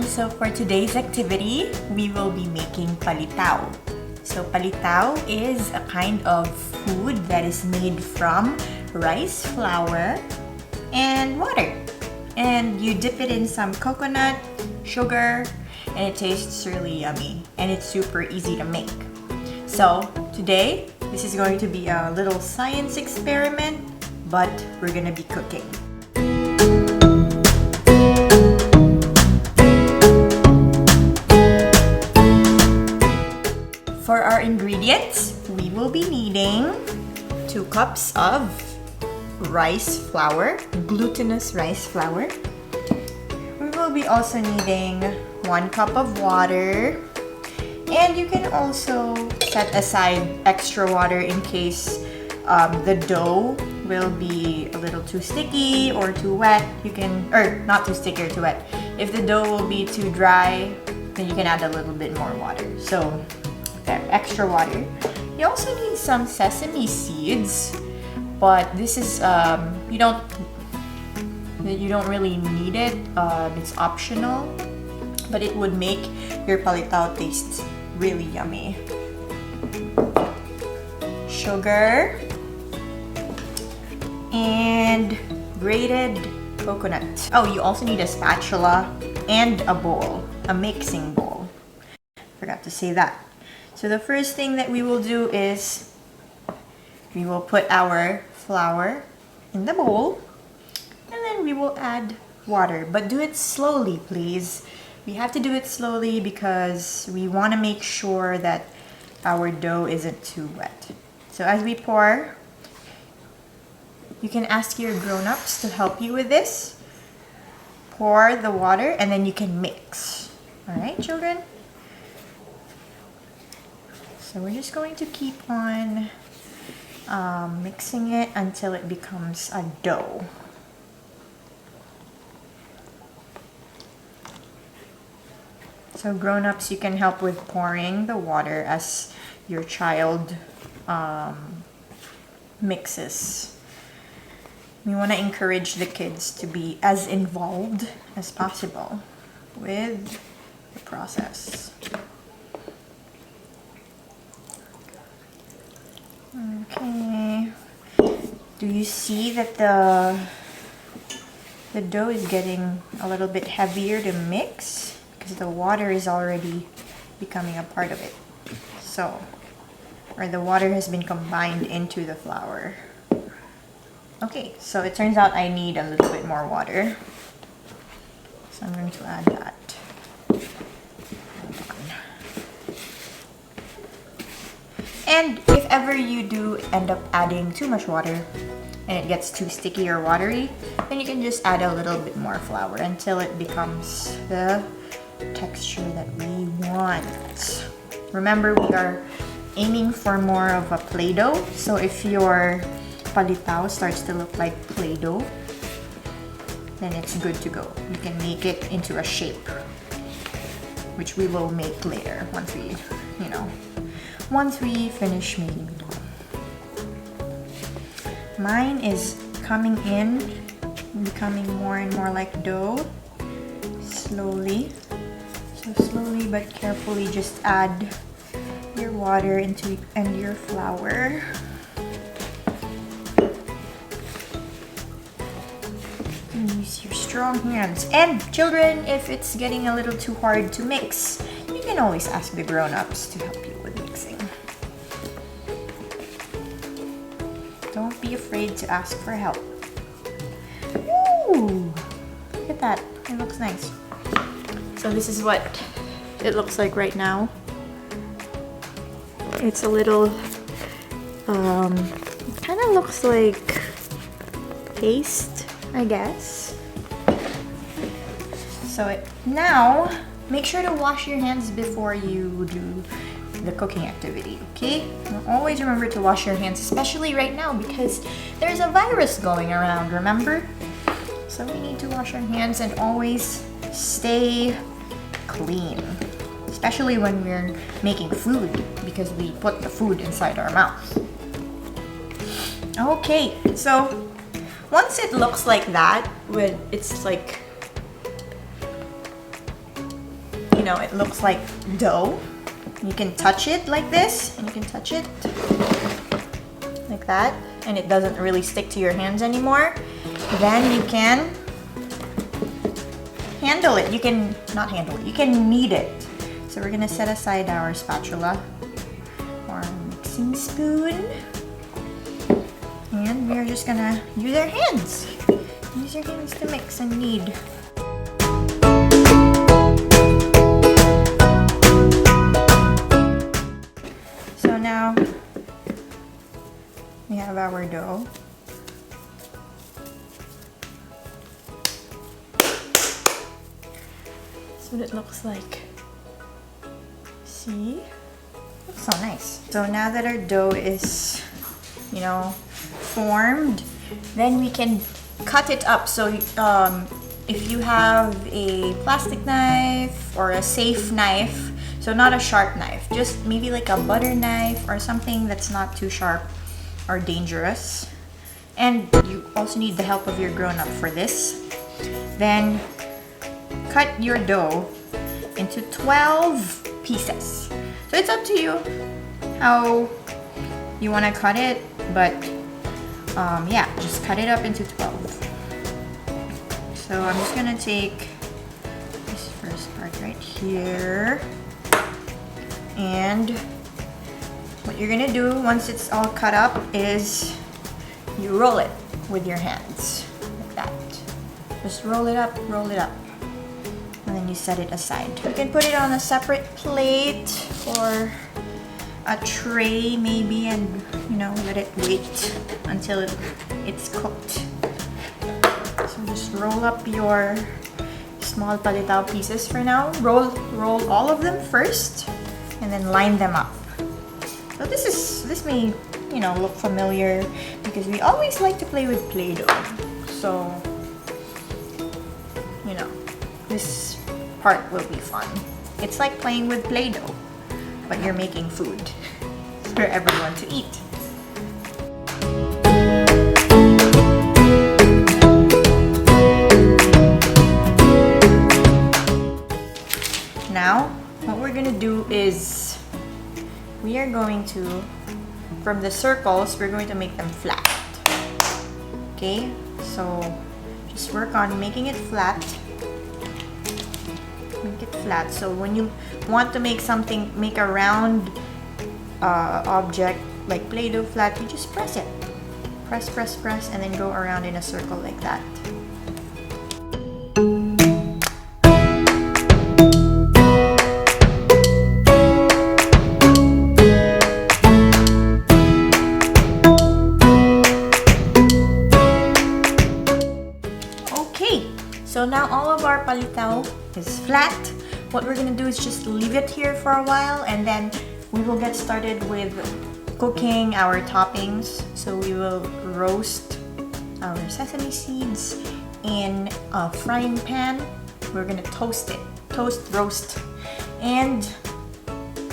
everyone! So for today's activity, we will be making palitaw. So palitaw is a kind of food that is made from rice flour and water. And you dip it in some coconut, sugar, and it tastes really yummy. And it's super easy to make. So today, this is going to be a little science experiment, but we're gonna be cooking. For our ingredients, we will be needing 2 cups of rice flour, glutinous rice flour. We will be also needing 1 cup of water, and you can also set aside extra water in case the dough will be a little too sticky or too wet. You can, or not too sticky or too wet. If the dough will be too dry, then you can add a little bit more water. So extra water. You also need some sesame seeds, but this is you don't really need it. It's optional, but it would make your palitaw taste really yummy. Sugar and grated coconut. Oh, you also need a spatula and a bowl, a mixing bowl. Forgot to say that. So the first thing that we will do is we will put our flour in the bowl, and then we will add water, but do it slowly, please. We have to do it slowly because we want to make sure that our dough isn't too wet. So as we pour, you can ask your grown-ups to help you with this. Pour the water and then you can mix. All right, children? So we're just going to keep on mixing it until it becomes a dough. So grown-ups, you can help with pouring the water as your child mixes. We want to encourage the kids to be as involved as possible with the process. Okay. Do you see that the dough is getting a little bit heavier to mix? Because the water is already becoming a part of it. So, or the water has been combined into the flour. Okay, so it turns out I need a little bit more water. So I'm going to add that. And if ever you do end up adding too much water and it gets too sticky or watery, then you can just add a little bit more flour until it becomes the texture that we want. Remember, we are aiming for more of a Play-Doh. So if your palitaw starts to look like Play-Doh, then it's good to go. You can make it into a shape, which we will make later once we finish making the dough. Mine is coming in, becoming more and more like dough, slowly. So slowly but carefully just add your water into and your flour. Use your strong hands. And children, if it's getting a little too hard to mix, you can always ask the grown-ups to help you with mixing. Don't be afraid to ask for help. Ooh, look at that. It looks nice. So this is what it looks like right now. It's a little, it kind of looks like paste, I guess. So now, make sure to wash your hands before you do the cooking activity, okay? And always remember to wash your hands, especially right now because there's a virus going around, remember? So we need to wash our hands and always stay clean, especially when we're making food because we put the food inside our mouth. Okay, so once it looks like that, it's like you know, it looks like dough. You can touch it like this, and you can touch it like that, and it doesn't really stick to your hands anymore. Then you can handle it. You can not handle it. You can knead it. So we're gonna set aside our spatula or mixing spoon, and we're just gonna use our hands. Use your hands to mix and knead. So now we have our dough. That's what it looks like. See? Looks so nice. So now that our dough is, you know, formed, then we can cut it up. So if you have a plastic knife or a safe knife, so not a sharp knife, just maybe like a butter knife or something that's not too sharp or dangerous. And you also need the help of your grown-up for this. Then cut your dough into 12 pieces. So it's up to you how you want to cut it, but yeah, just cut it up into 12. So I'm just gonna take this first part right here, and what you're gonna do once it's all cut up is you roll it with your hands like that. Just roll it up, and then you set it aside. You can put it on a separate plate or a tray maybe, and you know, let it wait until it's cooked. So just roll up your small palitaw pieces for now. Roll all of them first, and then line them up. So this may, you know, look familiar because we always like to play with Play-Doh. So, you know, this part will be fun. It's like playing with Play-Doh, but you're making food for everyone to eat. Now, what we're gonna do is we are going to, from the circles, we're going to make them flat. Okay, so just work on making it flat. Make it flat. So when you want to make something, make a round object like Play-Doh flat, you just press it. Press, and then go around in a circle like that. So now all of our palitaw is flat. What we're gonna do is just leave it here for a while, and then we will get started with cooking our toppings. So we will roast our sesame seeds in a frying pan. We're gonna toast it, roast, and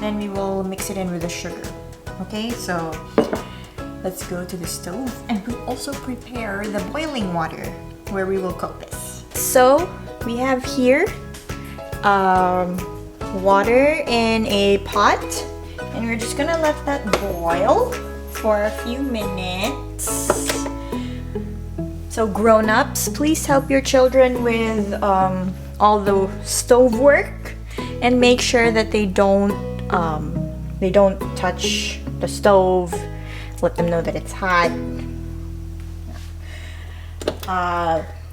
then we will mix it in with the sugar. Okay, so let's go to the stove, and we'll also prepare the boiling water where we will cook this. So we have here water in a pot, and we're just gonna let that boil for a few minutes. So grown-ups, please help your children with all the stove work, and make sure that they don't touch the stove. Let them know that it's hot.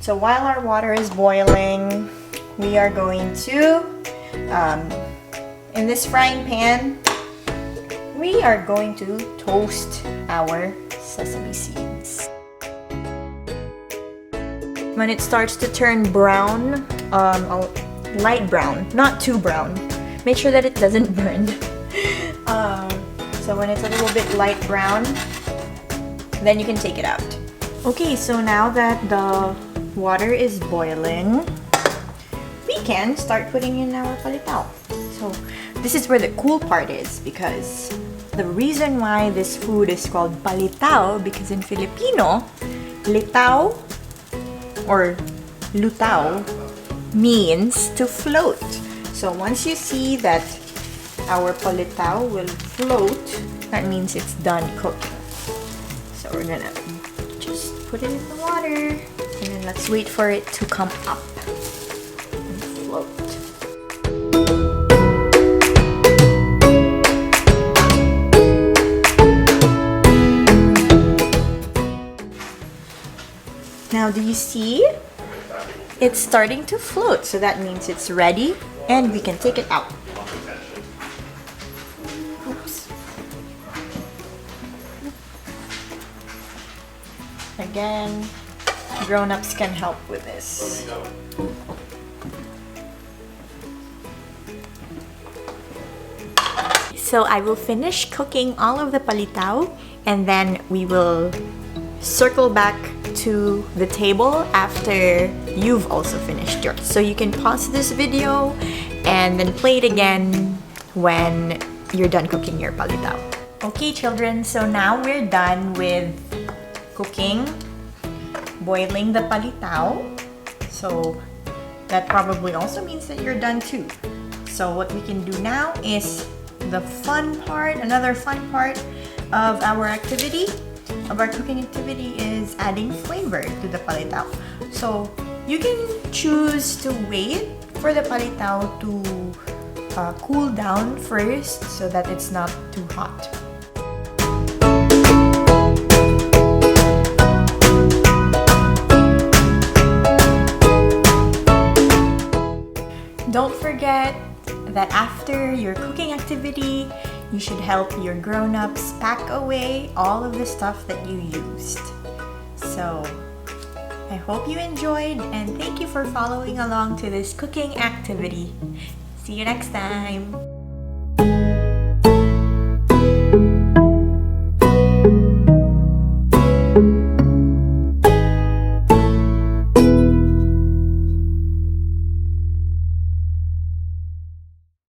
So while our water is boiling, we are going to, in this frying pan, we are going to toast our sesame seeds. When it starts to turn brown, light brown, not too brown, make sure that it doesn't burn. So when it's a little bit light brown, then you can take it out. Okay, so now that the water is boiling, we can start putting in our palitaw. So this is where the cool part is, because the reason why this food is called palitaw, because in Filipino, litaw or lutaw means to float. So once you see that our palitaw will float, that means it's done cooking. So we're gonna just put it in the water and then let's wait for it to come up and float. Now do you see? It's starting to float, so that means it's ready and we can take it out. Oops. Again, grown-ups can help with this. So I will finish cooking all of the palitaw and then we will circle back to the table after you've also finished yours. So you can pause this video and then play it again when you're done cooking your palitaw. Okay children, so now we're done with cooking, boiling the palitaw. So that probably also means that you're done too. So what we can do now is the fun part, another fun part of our activity, of our cooking activity, is adding flavor to the palitaw. So you can choose to wait for the palitaw to cool down first so that it's not too hot. Don't forget that after your cooking activity, you should help your grown-ups pack away all of the stuff that you used. So, I hope you enjoyed and thank you for following along to this cooking activity. See you next time!